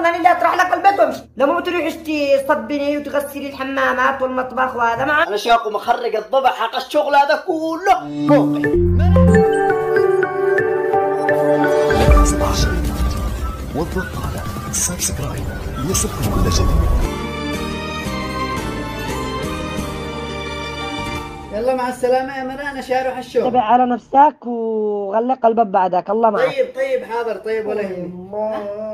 انا اللي اطرح لك البيت وامشي، لما تروحي تصبني وتغسلي الحمامات والمطبخ وهذا معك. انا شاقو مخرج الضبع حق الشغل هذا كله فوقي. واضغط على سبسكرايب ليصلكم كل جديد. يلا مع السلامة يا منى، أنا شاروح الشغل. تبع على نفسك وغلق الباب بعدك، الله معك. طيب حاضر، طيب ولا يهمك.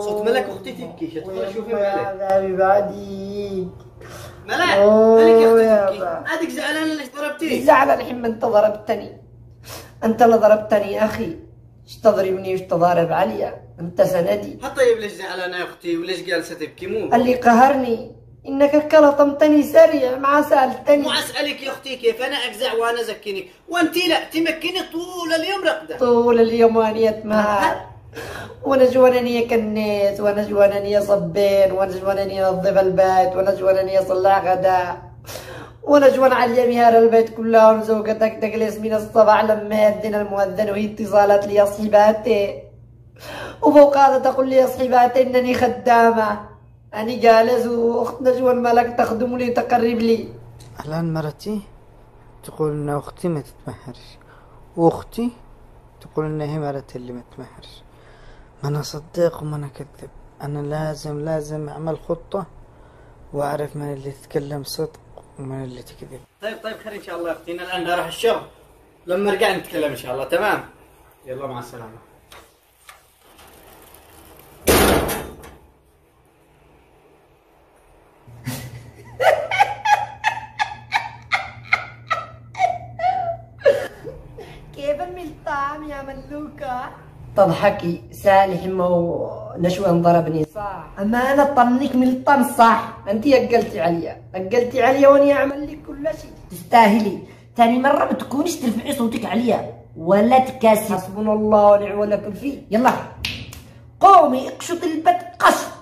صوت ملك أختي تبكي، شوفي شوفي ملك. بعديك ملك ملك يا أختي تبكي، هذيك زعلانة ليش ضربتيني؟ زعلان الحين ما أنت ضربتني، أنت اللي ضربتني يا أخي، ايش تضربني وايش تضارب عليا؟ أنت سندي. طيب ليش زعلانة يا أختي وليش جالسة تبكي؟ مو اللي قهرني انك كلطمتني سريع ما سالتني. مو اسالك يا اختي كيف انا اجزع وانا ازكنك، وانت لا تمكني طول اليوم رقده. طول اليوم وانا اتمهر، وانا جوانني كنيت، وانا جوانني صبين، وانا جوانني نظف البيت، وانا جوانني اصلح غداء، وانا جوان على مهار البيت كلها، وزوجتك تجلس من الصباح لما يأذن المؤذن وهي اتصالات لي يا صحباتي، وفوق هذا تقول لي يا صحباتي انني خدامه. أنا جالس وأختنا جوان ملك تخدم لي تقرب لي. الآن مرتي تقول إن أختي ما تتمهرش، وأختي تقول إن هي مرتي اللي ما تتمهرش. ما أنا صدق وما أنا كذب، أنا لازم أعمل خطة وأعرف من اللي تتكلم صدق ومن اللي تكذب. طيب خير إن شاء الله يا أختي، أنا الآن راح الشغل، لما أرجع نتكلم إن شاء الله. تمام، يلا مع السلامة. كيف الملطام يا ملوكة؟ تضحكي سالح نشوى ضربني صح، اما انا طنك ملطام صح، انت اقلتي عليا واني اعمل لك كل شيء، تستاهلي. ثاني مرة ما تكونيش ترفعي صوتك عليا ولا تكاسي. حسبنا الله ونعم الوكيل فيه. يلا قومي اقشطي البيت قشط،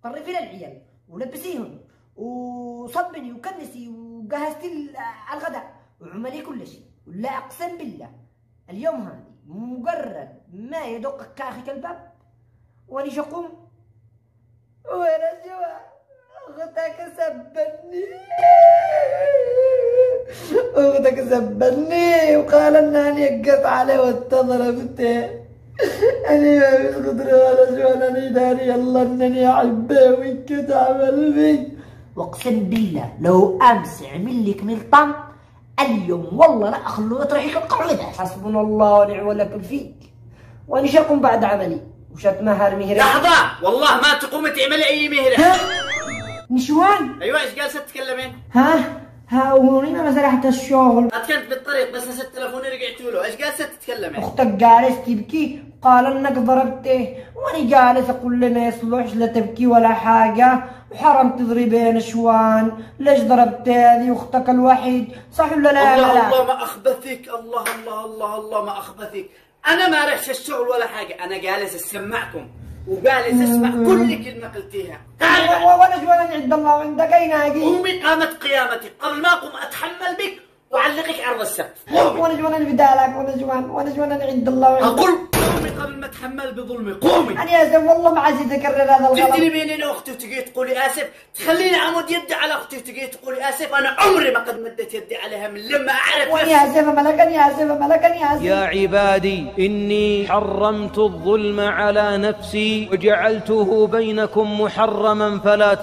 طرفي للعيال ولبسيهم وصبني وكنسي وجهزتي الغداء وعملي كل شيء، ولا اقسم بالله اليوم هذه مجرد ما يدق كاخك الباب واني شقوم وانا جوا اختك سبني وقال انني اقط عليه واتضربته. انا ما في قدرة ولا شو، انا داري الله انني احبه وينكت عمل بي، واقسم بالله لو امس عمل لك ملطم اليوم والله لا اخلو يطرحك القعده. حسبنا الله ونعم الوكيل فيك، وانا شاكم بعد عملي وش اتمهر مهرة. لحظة والله ما تقومي تعملي اي مهرة. نشوان؟ ايوه ايش جالسة تتكلمين؟ ها ورينا ما سرحت الشغل. كنت بالطريق بس نسيت تلفوني رجعت له، ايش جالسة تتكلمين؟ اختك جالس تبكي قال انك ضربته، وانا جالس اقول له ما يصلحش لا تبكي ولا حاجة، وحرام تضربين نشوان، ليش ضربت هذه اختك الوحيد صح ولا لا؟ الله ما اخبثك، الله ما اخبثك، انا ما رحت الشغل ولا حاجة، انا جالس اسمعكم وجالس اسمع كل كلمة قلتيها. تعالي وانا جوانا عند الله وعندك اي ناقي. قومي قامت قيامتك قبل ما اقوم اتحمل بك واعلقك عرض السقف. وانا جوانا بدالك، وانا جوانا عند الله وعندك. اقول قومي قبل ما اتحمل بظلمي، قومي. انا اسف والله ما عايز اتكرر هذا الغلط. تدري بيني اختي وتجي تقولي اسف، تخليني امد يدي على اختي وتجي تقولي اسف، انا عمري ما قد مديت يدي عليها من لما اعرف. واني اسف ملكني اسف. يا عبادي إني حرمت الظلم على نفسي وجعلته بينكم محرما فلا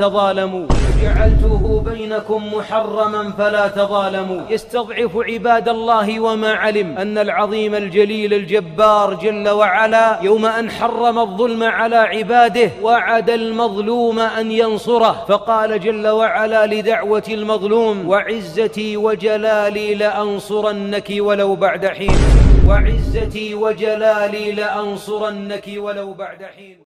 تظالموا. يستضعف عباد الله وما علم أن العظيم الجليل الجبار جل وعلا يوم أن حرم الظلم على عباده وعد المظلوم أن ينصره، فقال جل وعلا لدعوة المظلوم: وعزتي وجلالي لأنصرنك ولو بعد حين.